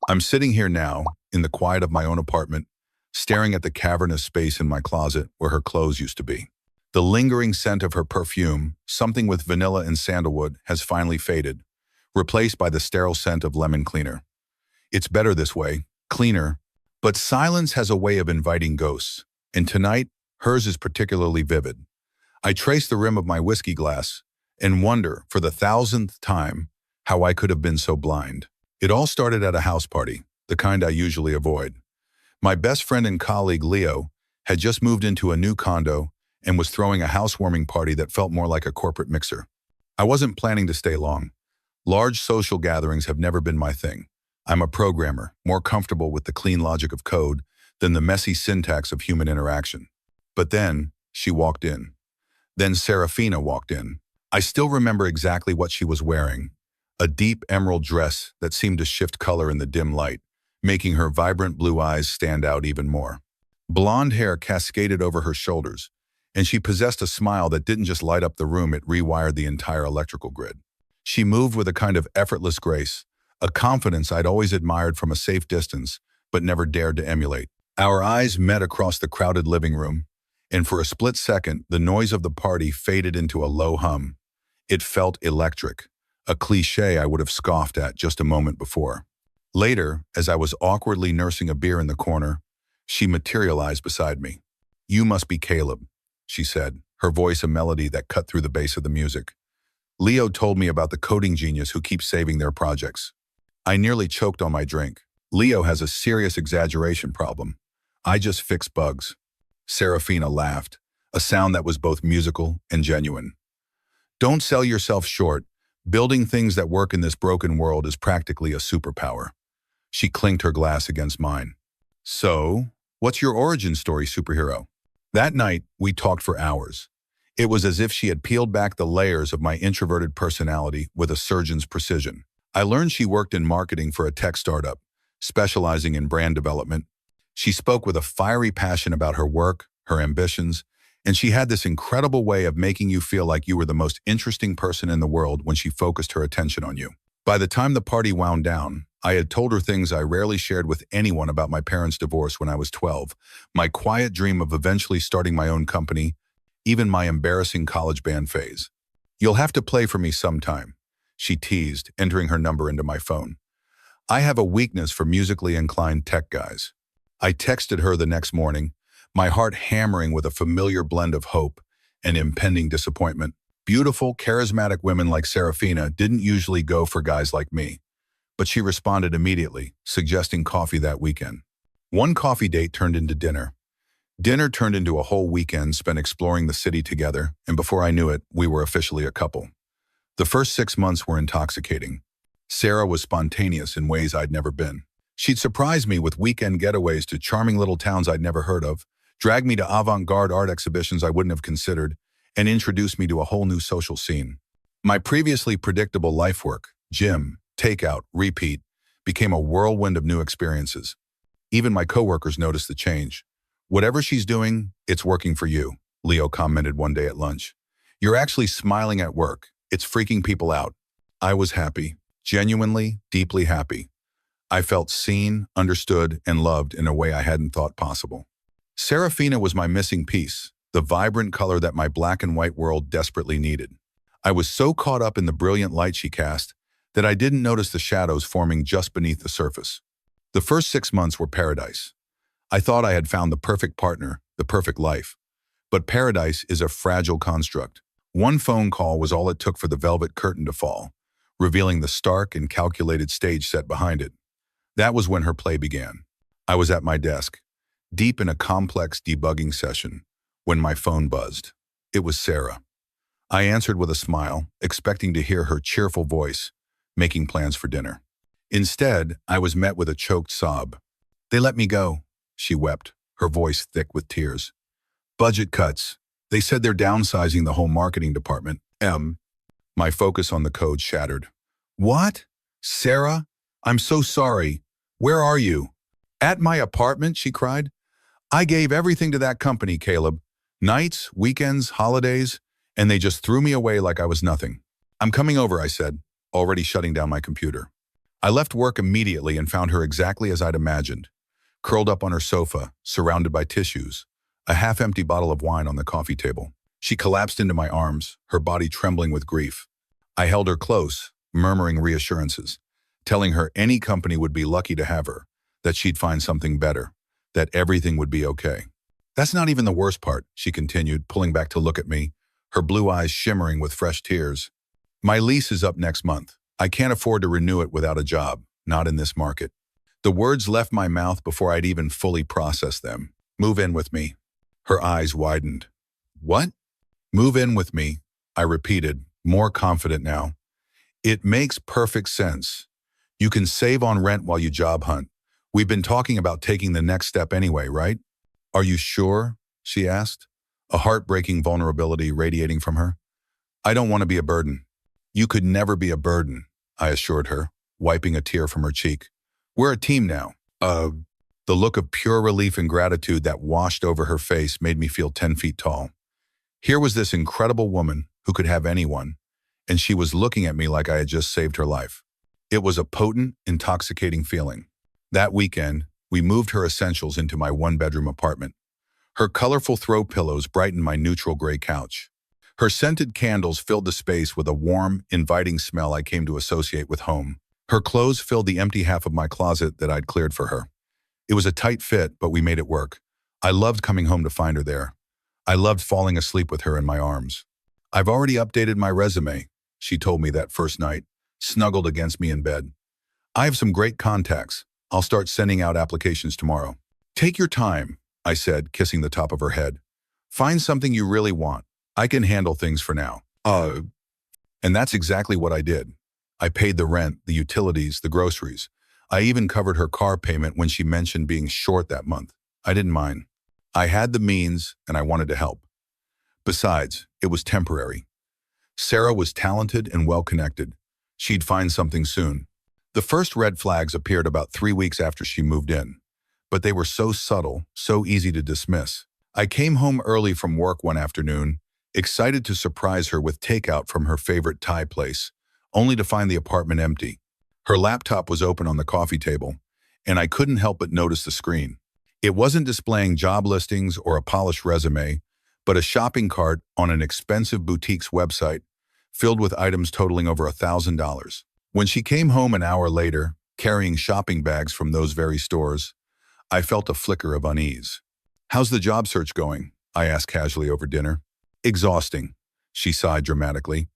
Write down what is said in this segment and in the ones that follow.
I'm sitting here now, in the quiet of my own apartment, staring at the cavernous space in my closet where her clothes used to be. The lingering scent of her perfume, something with vanilla and sandalwood, has finally faded, replaced by the sterile scent of lemon cleaner. It's better this way, cleaner, but silence has a way of inviting ghosts, and tonight, hers is particularly vivid. I trace the rim of my whiskey glass and wonder, for the thousandth time, how I could have been so blind. It all started at a house party, the kind I usually avoid. My best friend and colleague, Leo, had just moved into a new condo and was throwing a housewarming party that felt more like a corporate mixer. I wasn't planning to stay long. Large social gatherings have never been my thing. I'm a programmer, more comfortable with the clean logic of code than the messy syntax of human interaction. But then, she walked in. Then Serafina walked in. I still remember exactly what she was wearing. A deep emerald dress that seemed to shift color in the dim light, making her vibrant blue eyes stand out even more. Blonde hair cascaded over her shoulders, and she possessed a smile that didn't just light up the room, it rewired the entire electrical grid. She moved with a kind of effortless grace, a confidence I'd always admired from a safe distance, but never dared to emulate. Our eyes met across the crowded living room, and for a split second, the noise of the party faded into a low hum. It felt electric, a cliché I would have scoffed at just a moment before. Later, as I was awkwardly nursing a beer in the corner, she materialized beside me. "You must be Caleb," she said, her voice a melody that cut through the bass of the music. "Leo told me about the coding genius who keeps saving their projects." I nearly choked on my drink. Leo has a serious exaggeration problem. I just fix bugs. Serafina laughed, a sound that was both musical and genuine. "Don't sell yourself short. Building things that work in this broken world is practically a superpower." She clinked her glass against mine. "So, what's your origin story, superhero?" That night, we talked for hours. It was as if she had peeled back the layers of my introverted personality with a surgeon's precision. I learned she worked in marketing for a tech startup, specializing in brand development. She spoke with a fiery passion about her work, her ambitions, and she had this incredible way of making you feel like you were the most interesting person in the world when she focused her attention on you. By the time the party wound down, I had told her things I rarely shared with anyone about my parents' divorce when I was 12, my quiet dream of eventually starting my own company, even my embarrassing college band phase. "You'll have to play for me sometime," she teased, entering her number into my phone. I have a weakness for musically inclined tech guys. I texted her the next morning, my heart hammering with a familiar blend of hope and impending disappointment. Beautiful, charismatic women like Serafina didn't usually go for guys like me, but she responded immediately, suggesting coffee that weekend. One coffee date turned into dinner. Dinner turned into a whole weekend spent exploring the city together, and before I knew it, we were officially a couple. The first 6 months were intoxicating. Sarah was spontaneous in ways I'd never been. She'd surprise me with weekend getaways to charming little towns I'd never heard of, drag me to avant-garde art exhibitions I wouldn't have considered, and introduce me to a whole new social scene. My previously predictable life work, gym, takeout, repeat, became a whirlwind of new experiences. Even my coworkers noticed the change. "Whatever she's doing, it's working for you," Leo commented one day at lunch. "You're actually smiling at work. It's freaking people out." I was happy, genuinely, deeply happy. I felt seen, understood, and loved in a way I hadn't thought possible. Serafina was my missing piece, the vibrant color that my black and white world desperately needed. I was so caught up in the brilliant light she cast that I didn't notice the shadows forming just beneath the surface. The first 6 months were paradise. I thought I had found the perfect partner, the perfect life. But paradise is a fragile construct. One phone call was all it took for the velvet curtain to fall, revealing the stark and calculated stage set behind it. That was when her play began. I was at my desk, deep in a complex debugging session, when my phone buzzed. It was Sarah. I answered with a smile, expecting to hear her cheerful voice, making plans for dinner. Instead, I was met with a choked sob. "They let me go," she wept, her voice thick with tears. "Budget cuts. They said they're downsizing the whole marketing department." My focus on the code shattered. "What? Sarah? I'm so sorry. Where are you?" "At my apartment," she cried. "I gave everything to that company, Caleb. Nights, weekends, holidays, and they just threw me away like I was nothing." "I'm coming over," I said, already shutting down my computer. I left work immediately and found her exactly as I'd imagined, curled up on her sofa, surrounded by tissues, a half-empty bottle of wine on the coffee table. She collapsed into my arms, her body trembling with grief. I held her close, murmuring reassurances, telling her any company would be lucky to have her, that she'd find something better, that everything would be okay. That's not even the worst part, she continued, pulling back to look at me, her blue eyes shimmering with fresh tears. My lease is up next month. I can't afford to renew it without a job, not in this market. The words left my mouth before I'd even fully processed them. Move in with me. Her eyes widened. What? Move in with me, I repeated, more confident now. It makes perfect sense. You can save on rent while you job hunt. We've been talking about taking the next step anyway, right? Are you sure? She asked, a heartbreaking vulnerability radiating from her. I don't want to be a burden. You could never be a burden, I assured her, wiping a tear from her cheek. We're a team now. The look of pure relief and gratitude that washed over her face made me feel 10 feet tall. Here was this incredible woman who could have anyone, and she was looking at me like I had just saved her life. It was a potent, intoxicating feeling. That weekend, we moved her essentials into my one-bedroom apartment. Her colorful throw pillows brightened my neutral gray couch. Her scented candles filled the space with a warm, inviting smell I came to associate with home. Her clothes filled the empty half of my closet that I'd cleared for her. It was a tight fit, but we made it work. I loved coming home to find her there. I loved falling asleep with her in my arms. I've already updated my resume, she told me that first night, snuggled against me in bed. I have some great contacts. I'll start sending out applications tomorrow. Take your time, I said, kissing the top of her head. Find something you really want. I can handle things for now. And that's exactly what I did. I paid the rent, the utilities, the groceries. I even covered her car payment when she mentioned being short that month. I didn't mind. I had the means, and I wanted to help. Besides, it was temporary. Sarah was talented and well-connected. She'd find something soon. The first red flags appeared about 3 weeks after she moved in, but they were so subtle, so easy to dismiss. I came home early from work one afternoon, excited to surprise her with takeout from her favorite Thai place, only to find the apartment empty. Her laptop was open on the coffee table, and I couldn't help but notice the screen. It wasn't displaying job listings or a polished resume, but a shopping cart on an expensive boutique's website, filled with items totaling over $1,000. When she came home an hour later, carrying shopping bags from those very stores, I felt a flicker of unease. How's the job search going? I asked casually over dinner. Exhausting, she sighed dramatically.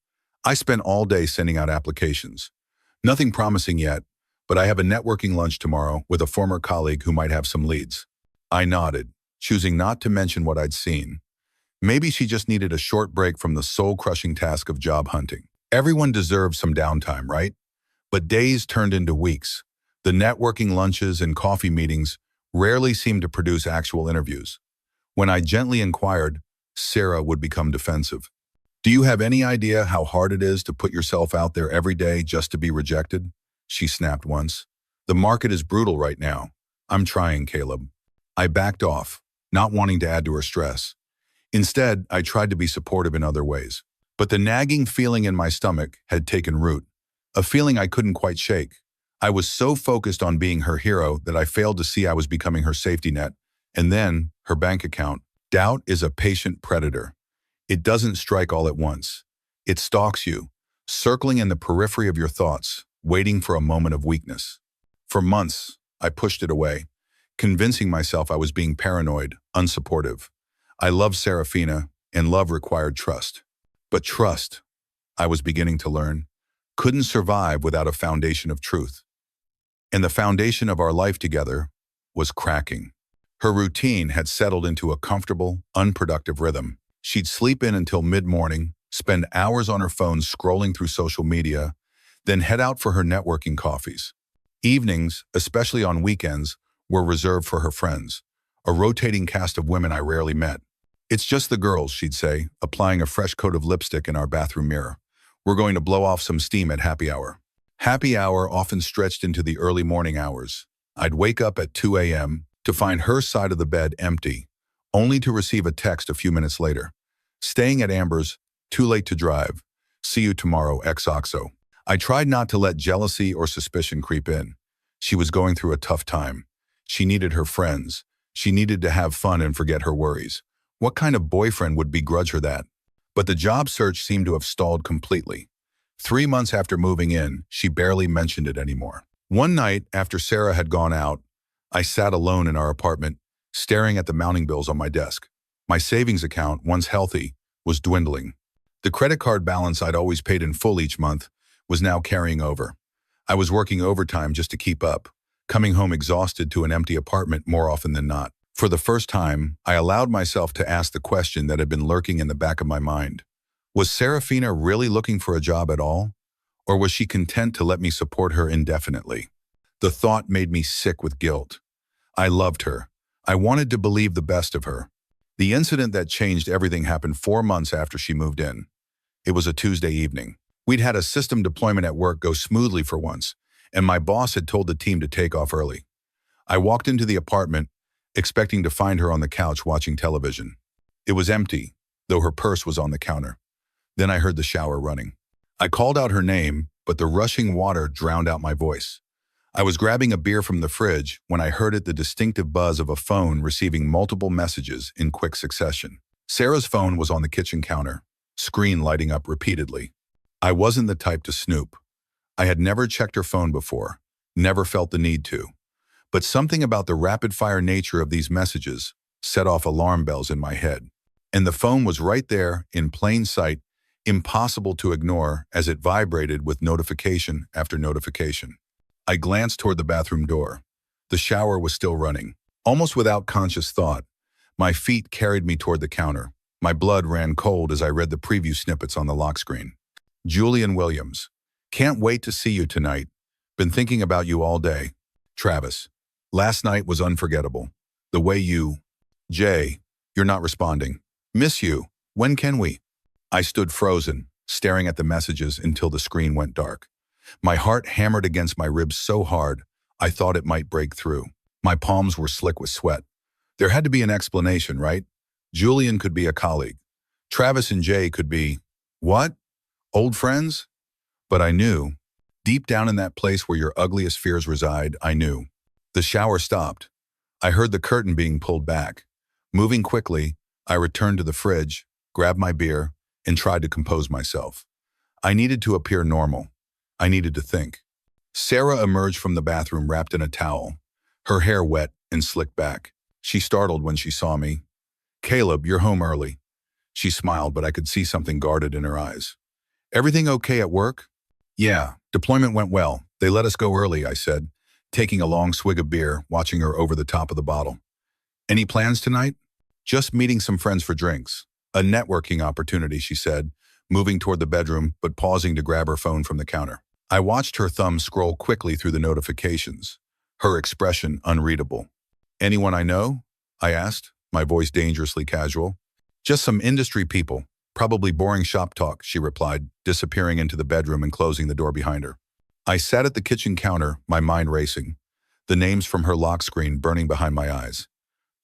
I spent all day sending out applications. Nothing promising yet, but I have a networking lunch tomorrow with a former colleague who might have some leads. I nodded, choosing not to mention what I'd seen. Maybe she just needed a short break from the soul-crushing task of job hunting. Everyone deserves some downtime, right? But days turned into weeks. The networking lunches and coffee meetings rarely seemed to produce actual interviews. When I gently inquired, Sarah would become defensive. Do you have any idea how hard it is to put yourself out there every day just to be rejected? She snapped once. The market is brutal right now. I'm trying, Caleb. I backed off, not wanting to add to her stress. Instead, I tried to be supportive in other ways. But the nagging feeling in my stomach had taken root, a feeling I couldn't quite shake. I was so focused on being her hero that I failed to see I was becoming her safety net. And then, her bank account. Doubt is a patient predator. It doesn't strike all at once. It stalks you, circling in the periphery of your thoughts, waiting for a moment of weakness. For months, I pushed it away, convincing myself I was being paranoid, unsupportive. I loved Serafina, and love required trust. But trust, I was beginning to learn, couldn't survive without a foundation of truth. And the foundation of our life together was cracking. Her routine had settled into a comfortable, unproductive rhythm. She'd sleep in until mid-morning, spend hours on her phone scrolling through social media, then head out for her networking coffees. Evenings, especially on weekends, were reserved for her friends, a rotating cast of women I rarely met. It's just the girls, she'd say, applying a fresh coat of lipstick in our bathroom mirror. We're going to blow off some steam at happy hour. Happy hour often stretched into the early morning hours. I'd wake up at 2 a.m. to find her side of the bed empty, only to receive a text a few minutes later. Staying at Amber's, too late to drive. See you tomorrow, XOXO. I tried not to let jealousy or suspicion creep in. She was going through a tough time. She needed her friends. She needed to have fun and forget her worries. What kind of boyfriend would begrudge her that? But the job search seemed to have stalled completely. 3 months after moving in, she barely mentioned it anymore. One night, after Sarah had gone out, I sat alone in our apartment, staring at the mounting bills on my desk. My savings account, once healthy, was dwindling. The credit card balance I'd always paid in full each month was now carrying over. I was working overtime just to keep up, coming home exhausted to an empty apartment more often than not. For the first time, I allowed myself to ask the question that had been lurking in the back of my mind. Was Serafina really looking for a job at all? Or was she content to let me support her indefinitely? The thought made me sick with guilt. I loved her. I wanted to believe the best of her. The incident that changed everything happened 4 months after she moved in. It was a Tuesday evening. We'd had a system deployment at work go smoothly for once, and my boss had told the team to take off early. I walked into the apartment, expecting to find her on the couch watching television. It was empty, though her purse was on the counter. Then I heard the shower running. I called out her name, but the rushing water drowned out my voice. I was grabbing a beer from the fridge when I heard the distinctive buzz of a phone receiving multiple messages in quick succession. Sarah's phone was on the kitchen counter, screen lighting up repeatedly. I wasn't the type to snoop. I had never checked her phone before, never felt the need to. But something about the rapid-fire nature of these messages set off alarm bells in my head. And the phone was right there, in plain sight, impossible to ignore as it vibrated with notification after notification. I glanced toward the bathroom door. The shower was still running. Almost without conscious thought, my feet carried me toward the counter. My blood ran cold as I read the preview snippets on the lock screen. Julian Williams. Can't wait to see you tonight. Been thinking about you all day. Travis. Last night was unforgettable. The way you... Jay. You're not responding. Miss you. When can we? I stood frozen, staring at the messages until the screen went dark. My heart hammered against my ribs so hard, I thought it might break through. My palms were slick with sweat. There had to be an explanation, right? Julian could be a colleague. Travis and Jay could be... What? Old friends? But I knew. Deep down in that place where your ugliest fears reside, I knew. The shower stopped. I heard the curtain being pulled back. Moving quickly, I returned to the fridge, grabbed my beer, and tried to compose myself. I needed to appear normal. I needed to think. Sarah emerged from the bathroom wrapped in a towel, her hair wet and slicked back. She startled when she saw me. Caleb, you're home early. She smiled, but I could see something guarded in her eyes. Everything okay at work? Yeah, deployment went well. They let us go early, I said, taking a long swig of beer, watching her over the top of the bottle. Any plans tonight? Just meeting some friends for drinks. A networking opportunity, she said, moving toward the bedroom, but pausing to grab her phone from the counter. I watched her thumb scroll quickly through the notifications, her expression unreadable. Anyone I know? I asked, my voice dangerously casual. Just some industry people, probably boring shop talk, she replied, disappearing into the bedroom and closing the door behind her. I sat at the kitchen counter, my mind racing, the names from her lock screen burning behind my eyes.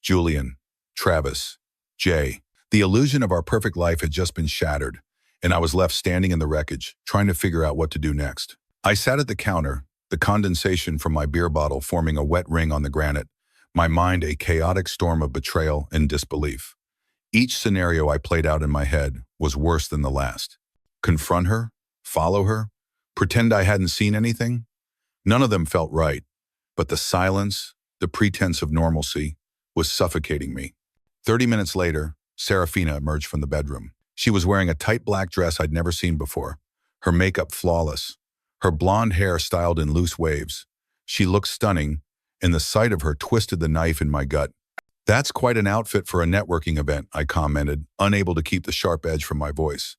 Julian, Travis, Jay. The illusion of our perfect life had just been shattered, and I was left standing in the wreckage, trying to figure out what to do next. I sat at the counter, the condensation from my beer bottle forming a wet ring on the granite, my mind a chaotic storm of betrayal and disbelief. Each scenario I played out in my head was worse than the last. Confront her? Follow her? Pretend I hadn't seen anything? None of them felt right, but the silence, the pretense of normalcy, was suffocating me. 30 minutes later, Serafina emerged from the bedroom. She was wearing a tight black dress I'd never seen before, her makeup flawless, her blonde hair styled in loose waves. She looked stunning, and the sight of her twisted the knife in my gut. That's quite an outfit for a networking event, I commented, unable to keep the sharp edge from my voice.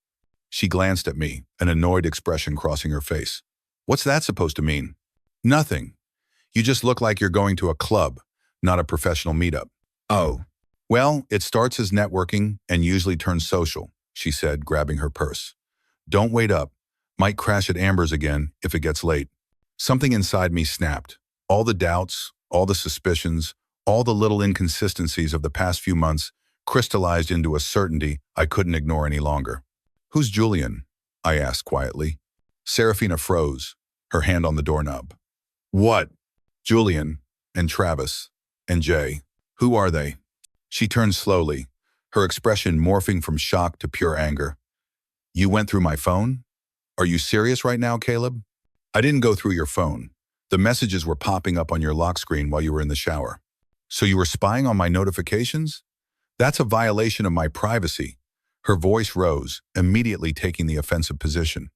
She glanced at me, an annoyed expression crossing her face. What's that supposed to mean? Nothing. You just look like you're going to a club, not a professional meetup. Oh. Well, it starts as networking and usually turns social, she said, grabbing her purse. Don't wait up. Might crash at Amber's again if it gets late. Something inside me snapped. All the doubts, all the suspicions, all the little inconsistencies of the past few months crystallized into a certainty I couldn't ignore any longer. Who's Julian? I asked quietly. Serafina froze, her hand on the doorknob. What? Julian, and Travis, and Jay. Who are they? She turned slowly, her expression morphing from shock to pure anger. You went through my phone? Are you serious right now, Caleb? I didn't go through your phone. The messages were popping up on your lock screen while you were in the shower. So you were spying on my notifications? That's a violation of my privacy. Her voice rose, immediately taking the offensive position.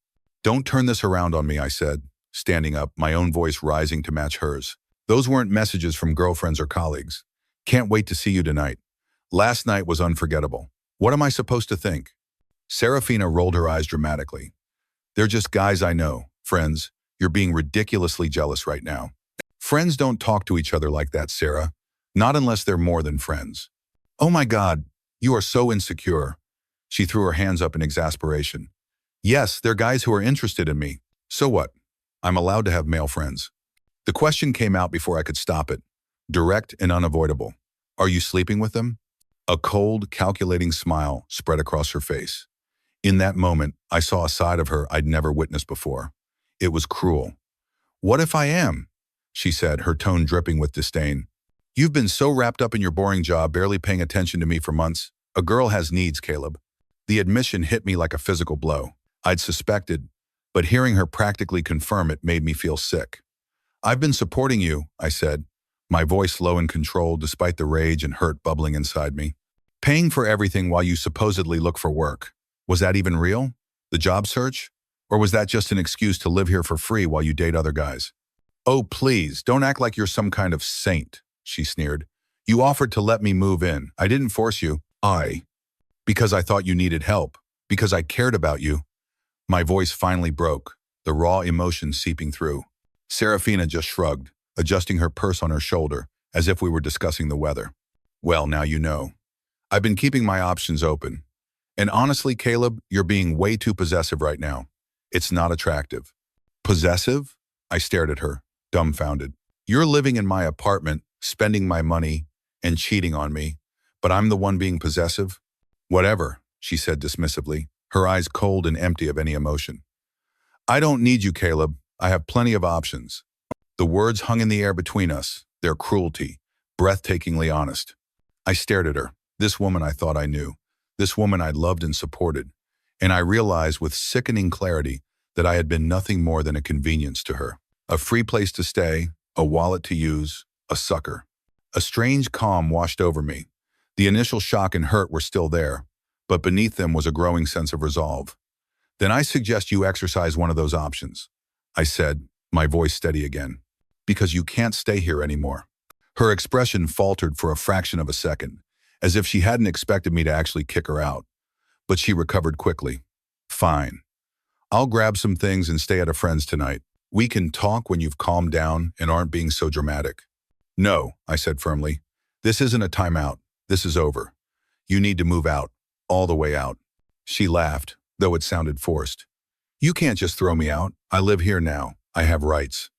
Don't turn this around on me, I said, standing up, my own voice rising to match hers. Those weren't messages from girlfriends or colleagues. Can't wait to see you tonight. Last night was unforgettable. What am I supposed to think? Serafina rolled her eyes dramatically. They're just guys I know, friends. You're being ridiculously jealous right now. Friends don't talk to each other like that, Sarah. Not unless they're more than friends. Oh my God, you are so insecure. She threw her hands up in exasperation. Yes, they're guys who are interested in me. So what? I'm allowed to have male friends. The question came out before I could stop it. Direct and unavoidable. Are you sleeping with them? A cold, calculating smile spread across her face. In that moment, I saw a side of her I'd never witnessed before. It was cruel. What if I am? She said, her tone dripping with disdain. You've been so wrapped up in your boring job, barely paying attention to me for months. A girl has needs, Caleb. The admission hit me like a physical blow. I'd suspected, but hearing her practically confirm it made me feel sick. I've been supporting you, I said, my voice low and controlled despite the rage and hurt bubbling inside me. Paying for everything while you supposedly look for work. Was that even real? The job search? Or was that just an excuse to live here for free while you date other guys? Oh, please, don't act like you're some kind of saint, she sneered. You offered to let me move in. I didn't force you. Because I thought you needed help. Because I cared about you. My voice finally broke, the raw emotion seeping through. Serafina just shrugged, adjusting her purse on her shoulder, as if we were discussing the weather. Well, now you know. I've been keeping my options open. And honestly, Caleb, you're being way too possessive right now. It's not attractive. Possessive? I stared at her, dumbfounded. You're living in my apartment, spending my money, and cheating on me, but I'm the one being possessive? Whatever, she said dismissively, her eyes cold and empty of any emotion. I don't need you, Caleb. I have plenty of options. The words hung in the air between us, their cruelty, breathtakingly honest. I stared at her, this woman I thought I knew, this woman I loved and supported, and I realized with sickening clarity that I had been nothing more than a convenience to her. A free place to stay, a wallet to use, a sucker. A strange calm washed over me. The initial shock and hurt were still there, but beneath them was a growing sense of resolve. Then I suggest you exercise one of those options, I said, my voice steady again, because you can't stay here anymore. Her expression faltered for a fraction of a second, as if she hadn't expected me to actually kick her out. But she recovered quickly. Fine. I'll grab some things and stay at a friend's tonight. We can talk when you've calmed down and aren't being so dramatic. No, I said firmly. This isn't a timeout. This is over. You need to move out, all the way out. She laughed, though it sounded forced. You can't just throw me out. I live here now. I have rights.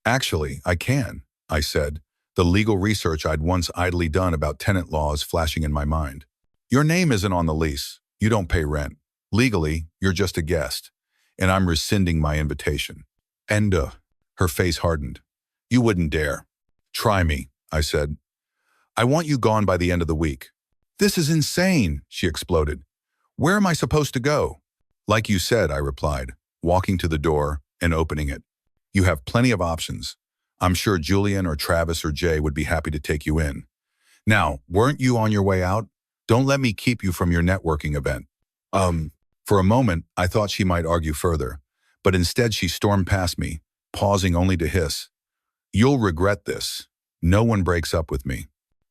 Actually, I can, I said, the legal research I'd once idly done about tenant laws flashing in my mind. Your name isn't on the lease. You don't pay rent. Legally, you're just a guest, and I'm rescinding my invitation. And, her face hardened. You wouldn't dare. Try me, I said. I want you gone by the end of the week. This is insane, she exploded. Where am I supposed to go? Like you said, I replied, walking to the door and opening it. You have plenty of options. I'm sure Julian or Travis or Jay would be happy to take you in. Now, weren't you on your way out? Don't let me keep you from your networking event. For a moment, I thought she might argue further, but instead she stormed past me, pausing only to hiss. You'll regret this. No one breaks up with me.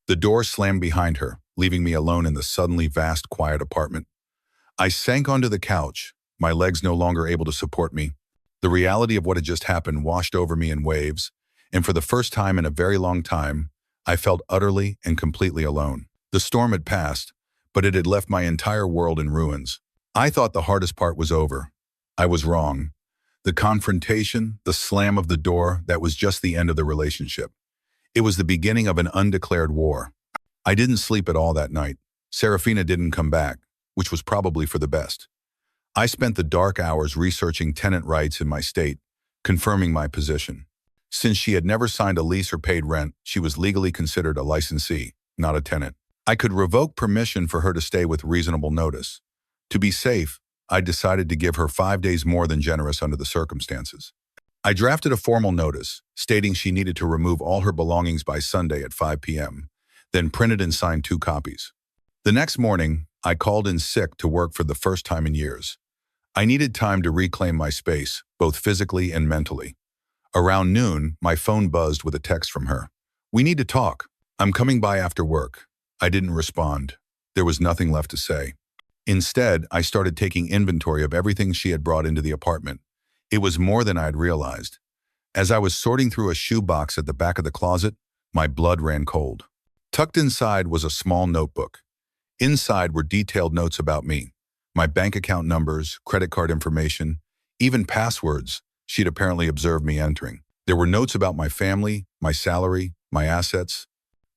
The door slammed behind her, leaving me alone in the suddenly vast, quiet apartment. I sank onto the couch, my legs no longer able to support me. The reality of what had just happened washed over me in waves, and for the first time in a very long time, I felt utterly and completely alone. The storm had passed, but it had left my entire world in ruins. I thought the hardest part was over. I was wrong. The confrontation, the slam of the door, that was just the end of the relationship. It was the beginning of an undeclared war. I didn't sleep at all that night. Serafina didn't come back, which was probably for the best. I spent the dark hours researching tenant rights in my state, confirming my position. Since she had never signed a lease or paid rent, she was legally considered a licensee, not a tenant. I could revoke permission for her to stay with reasonable notice. To be safe, I decided to give her 5 days more than generous under the circumstances. I drafted a formal notice, stating she needed to remove all her belongings by Sunday at 5 p.m., then printed and signed 2 copies. The next morning, I called in sick to work for the first time in years. I needed time to reclaim my space, both physically and mentally. Around noon, my phone buzzed with a text from her. "We need to talk. I'm coming by after work." I didn't respond. There was nothing left to say. Instead, I started taking inventory of everything she had brought into the apartment. It was more than I had realized. As I was sorting through a shoebox at the back of the closet, my blood ran cold. Tucked inside was a small notebook. Inside were detailed notes about me, my bank account numbers, credit card information, even passwords she'd apparently observed me entering. There were notes about my family, my salary, my assets.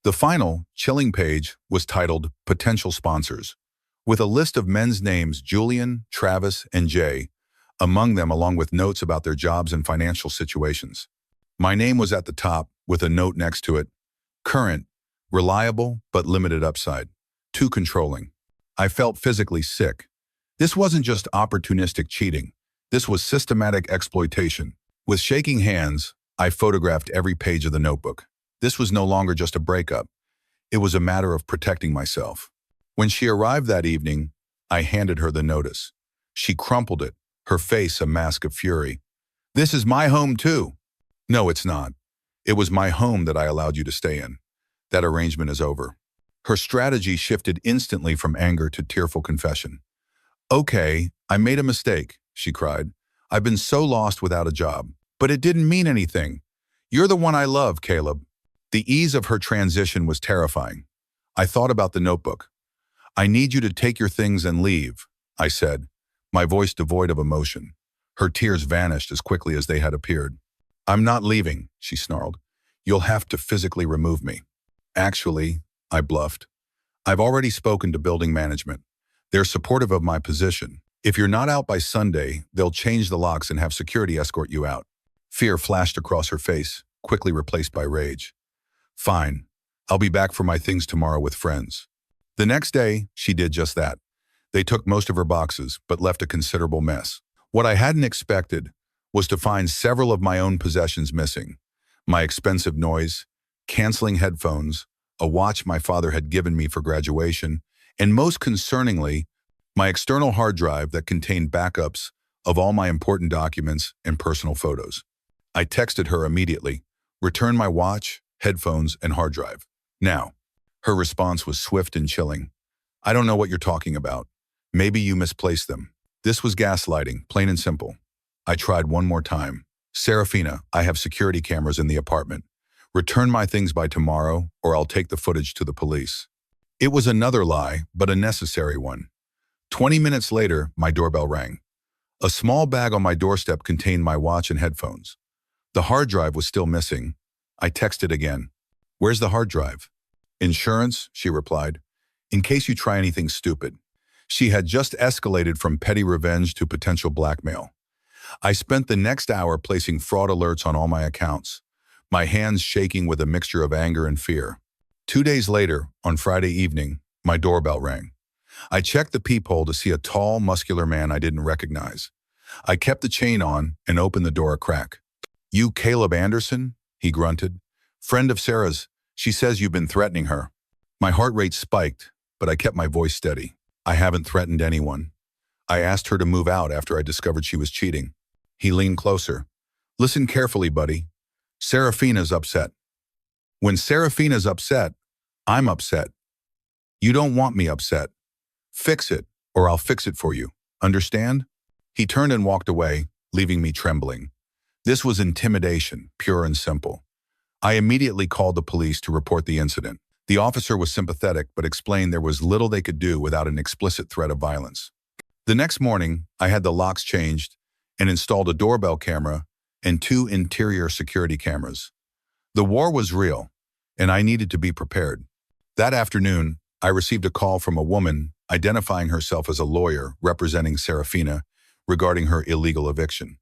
The final, chilling page was titled Potential Sponsors, with a list of men's names Julian, Travis, and Jay, among them along with notes about their jobs and financial situations. My name was at the top, with a note next to it: current, reliable, but limited upside. Too controlling. I felt physically sick. This wasn't just opportunistic cheating. This was systematic exploitation. With shaking hands, I photographed every page of the notebook. This was no longer just a breakup. It was a matter of protecting myself. When she arrived that evening, I handed her the notice. She crumpled it, her face a mask of fury. "This is my home too." "No, it's not. It was my home that I allowed you to stay in. That arrangement is over." Her strategy shifted instantly from anger to tearful confession. "Okay, I made a mistake," she cried. "I've been so lost without a job. But it didn't mean anything. You're the one I love, Caleb." The ease of her transition was terrifying. I thought about the notebook. "I need you to take your things and leave," I said, my voice devoid of emotion. Her tears vanished as quickly as they had appeared. "I'm not leaving," she snarled. "You'll have to physically remove me." "Actually," I bluffed, "I've already spoken to building management. They're supportive of my position. If you're not out by Sunday, they'll change the locks and have security escort you out." Fear flashed across her face, quickly replaced by rage. "Fine. I'll be back for my things tomorrow with friends." The next day, she did just that. They took most of her boxes, but left a considerable mess. What I hadn't expected was to find several of my own possessions missing. My expensive noise, canceling headphones, a watch my father had given me for graduation, and most concerningly, my external hard drive that contained backups of all my important documents and personal photos. I texted her immediately, "Return my watch, headphones, and hard drive. Now." Her response was swift and chilling. "I don't know what you're talking about. Maybe you misplaced them." This was gaslighting, plain and simple. I tried one more time. "Serafina, I have security cameras in the apartment. Return my things by tomorrow, or I'll take the footage to the police." It was another lie, but a necessary one. 20 minutes later, my doorbell rang. A small bag on my doorstep contained my watch and headphones. The hard drive was still missing. I texted again. "Where's the hard drive?" "Insurance," she replied, "in case you try anything stupid." She had just escalated from petty revenge to potential blackmail. I spent the next hour placing fraud alerts on all my accounts, my hands shaking with a mixture of anger and fear. 2 days later, on Friday evening, my doorbell rang. I checked the peephole to see a tall, muscular man I didn't recognize. I kept the chain on and opened the door a crack. "You Caleb Anderson?" he grunted. "Friend of Sarah's. She says you've been threatening her." My heart rate spiked, but I kept my voice steady. "I haven't threatened anyone. I asked her to move out after I discovered she was cheating." He leaned closer. "Listen carefully, buddy. Serafina's upset. When Serafina's upset, I'm upset. You don't want me upset. Fix it, or I'll fix it for you. Understand?" He turned and walked away, leaving me trembling. This was intimidation, pure and simple. I immediately called the police to report the incident. The officer was sympathetic but explained there was little they could do without an explicit threat of violence. The next morning, I had the locks changed and installed a doorbell camera and 2 interior security cameras. The war was real, and I needed to be prepared. That afternoon, I received a call from a woman identifying herself as a lawyer representing Serafina regarding her illegal eviction.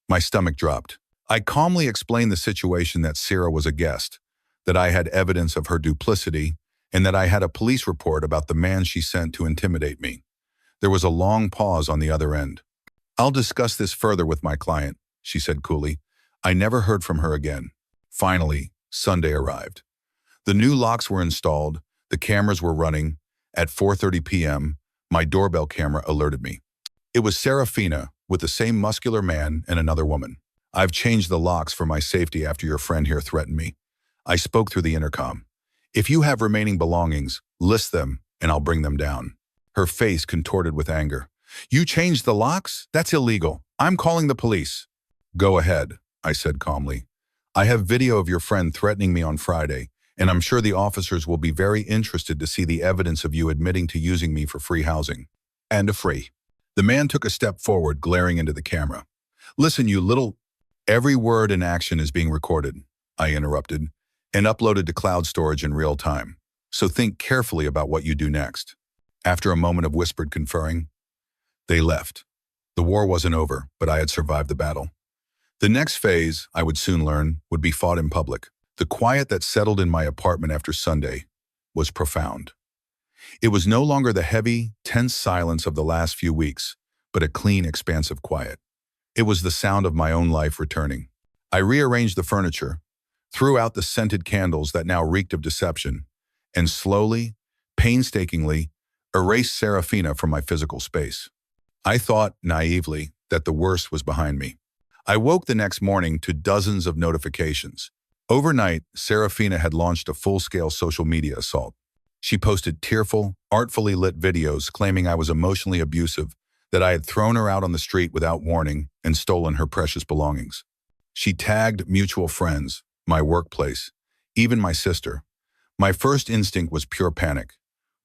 My stomach dropped. I calmly explained the situation, that Sarah was a guest, that I had evidence of her duplicity, and that I had a police report about the man she sent to intimidate me. There was a long pause on the other end. "I'll discuss this further with my client," she said coolly. I never heard from her again. Finally, Sunday arrived. The new locks were installed, the cameras were running. At 4:30 p.m., my doorbell camera alerted me. It was Serafina, with the same muscular man and another woman. "I've changed the locks for my safety after your friend here threatened me." I spoke through the intercom. "If you have remaining belongings, list them and I'll bring them down." Her face contorted with anger. "You changed the locks? That's illegal. I'm calling the police." "Go ahead," I said calmly. "I have video of your friend threatening me on Friday, and I'm sure the officers will be very interested to see the evidence of you admitting to using me for free housing." "And a free." The man took a step forward, glaring into the camera. "Listen, you little—" "Every word and action is being recorded," I interrupted, "and uploaded to cloud storage in real time. So think carefully about what you do next." After a moment of whispered conferring, they left. The war wasn't over, but I had survived the battle. The next phase, I would soon learn, would be fought in public. The quiet that settled in my apartment after Sunday was profound. It was no longer the heavy, tense silence of the last few weeks, but a clean, expansive quiet. It was the sound of my own life returning. I rearranged the furniture, threw out the scented candles that now reeked of deception, and slowly, painstakingly, erased Serafina from my physical space. I thought, naively, that the worst was behind me. I woke the next morning to dozens of notifications. Overnight, Serafina had launched a full-scale social media assault. She posted tearful, artfully lit videos claiming I was emotionally abusive, that I had thrown her out on the street without warning and stolen her precious belongings. She tagged mutual friends, my workplace, even my sister. My first instinct was pure panic.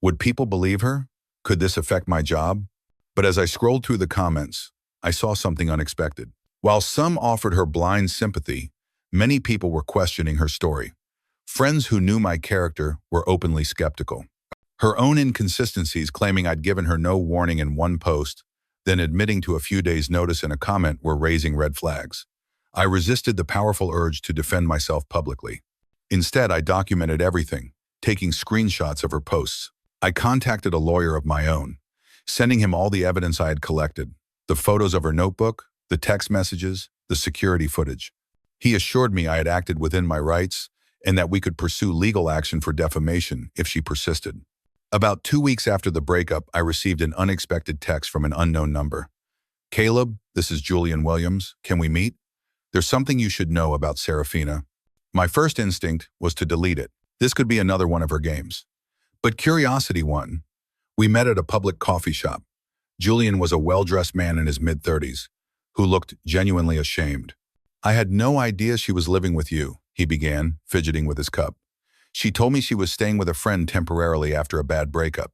Would people believe her? Could this affect my job? But as I scrolled through the comments, I saw something unexpected. While some offered her blind sympathy, many people were questioning her story. Friends who knew my character were openly skeptical. Her own inconsistencies, claiming I'd given her no warning in one post, then admitting to a few days' notice in a comment, were raising red flags. I resisted the powerful urge to defend myself publicly. Instead, I documented everything, taking screenshots of her posts. I contacted a lawyer of my own, sending him all the evidence I had collected, the photos of her notebook, the text messages, the security footage. He assured me I had acted within my rights and that we could pursue legal action for defamation if she persisted. About 2 weeks after the breakup, I received an unexpected text from an unknown number. "Caleb, this is Julian Williams. Can we meet? There's something you should know about Serafina." My first instinct was to delete it. This could be another one of her games. But curiosity won. We met at a public coffee shop. Julian was a well-dressed man in his mid-30s, who looked genuinely ashamed. "I had no idea she was living with you," he began, fidgeting with his cup. "She told me she was staying with a friend temporarily after a bad breakup.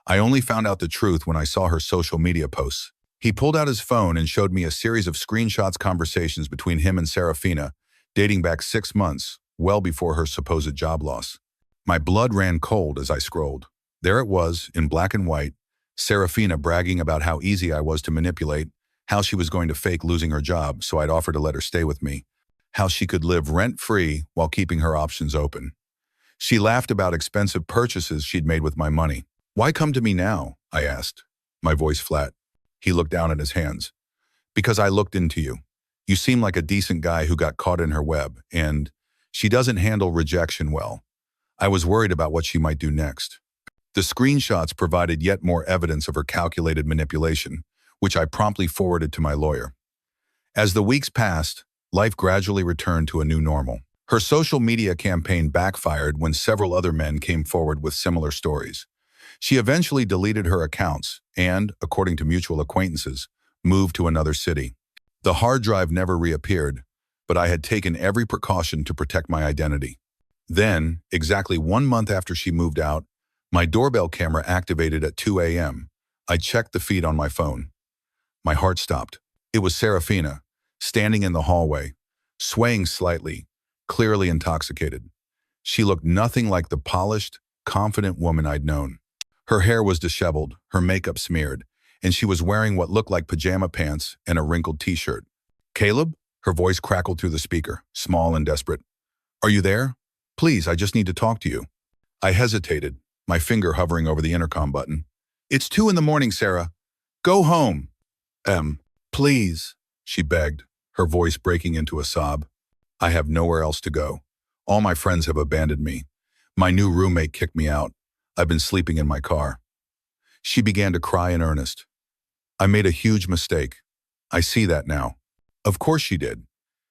I only found out the truth when I saw her social media posts." He pulled out his phone and showed me a series of screenshots, conversations between him and Serafina, dating back 6 months, well before her supposed job loss. My blood ran cold as I scrolled. There it was, in black and white, Serafina bragging about how easy I was to manipulate, how she was going to fake losing her job so I'd offer to let her stay with me, how she could live rent-free while keeping her options open. She laughed about expensive purchases she'd made with my money. "Why come to me now?" I asked, my voice flat. He looked down at his hands. "Because I looked into you. You seem like a decent guy who got caught in her web, and she doesn't handle rejection well. I was worried about what she might do next." The screenshots provided yet more evidence of her calculated manipulation, which I promptly forwarded to my lawyer. As the weeks passed, life gradually returned to a new normal. Her social media campaign backfired when several other men came forward with similar stories. She eventually deleted her accounts and, according to mutual acquaintances, moved to another city. The hard drive never reappeared, but I had taken every precaution to protect my identity. Then, exactly 1 month after she moved out, my doorbell camera activated at 2 a.m. I checked the feed on my phone. My heart stopped. It was Serafina, standing in the hallway, swaying slightly, clearly intoxicated. She looked nothing like the polished, confident woman I'd known. Her hair was disheveled, her makeup smeared, and she was wearing what looked like pajama pants and a wrinkled t-shirt. "Caleb?" Her voice crackled through the speaker, small and desperate. "Are you there? Please, I just need to talk to you." I hesitated, my finger hovering over the intercom button. "It's 2 in the morning, Sarah. Go home." Please," she begged, her voice breaking into a sob. "I have nowhere else to go. All my friends have abandoned me. My new roommate kicked me out. I've been sleeping in my car." She began to cry in earnest. "I made a huge mistake. I see that now." Of course she did.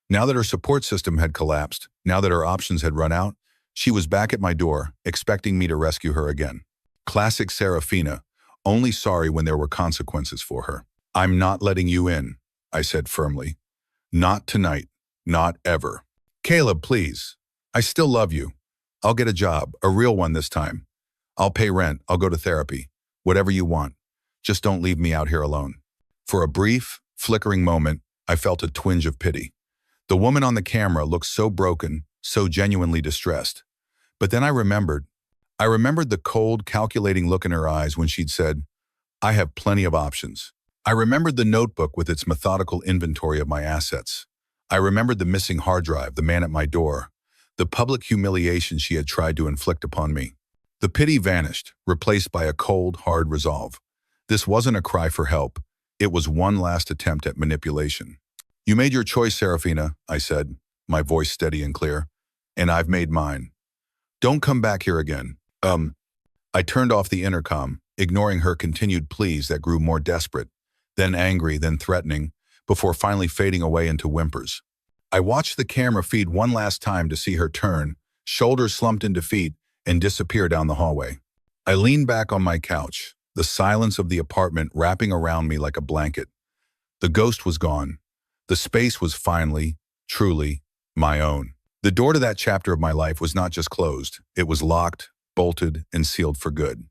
Now that her support system had collapsed, now that her options had run out, she was back at my door, expecting me to rescue her again. Classic Serafina, only sorry when there were consequences for her. "I'm not letting you in," I said firmly. "Not tonight. Not ever." "Caleb, please. I still love you. I'll get a job, a real one this time. I'll pay rent, I'll go to therapy. Whatever you want. Just don't leave me out here alone." For a brief, flickering moment, I felt a twinge of pity. The woman on the camera looked so broken, so genuinely distressed. But then I remembered the cold, calculating look in her eyes when she'd said, "I have plenty of options." I remembered the notebook with its methodical inventory of my assets. I remembered the missing hard drive, the man at my door, the public humiliation she had tried to inflict upon me. The pity vanished, replaced by a cold, hard resolve. This wasn't a cry for help. It was one last attempt at manipulation. "You made your choice, Serafina," I said, my voice steady and clear, "and I've made mine. Don't come back here again." I turned off the intercom, ignoring her continued pleas that grew more desperate, then angry, then threatening, before finally fading away into whimpers. I watched the camera feed one last time to see her turn, shoulders slumped in defeat, and disappear down the hallway. I leaned back on my couch, the silence of the apartment wrapping around me like a blanket. The ghost was gone. The space was finally, truly, my own. The door to that chapter of my life was not just closed, it was locked, bolted, and sealed for good.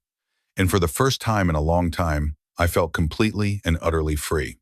And for the first time in a long time, I felt completely and utterly free.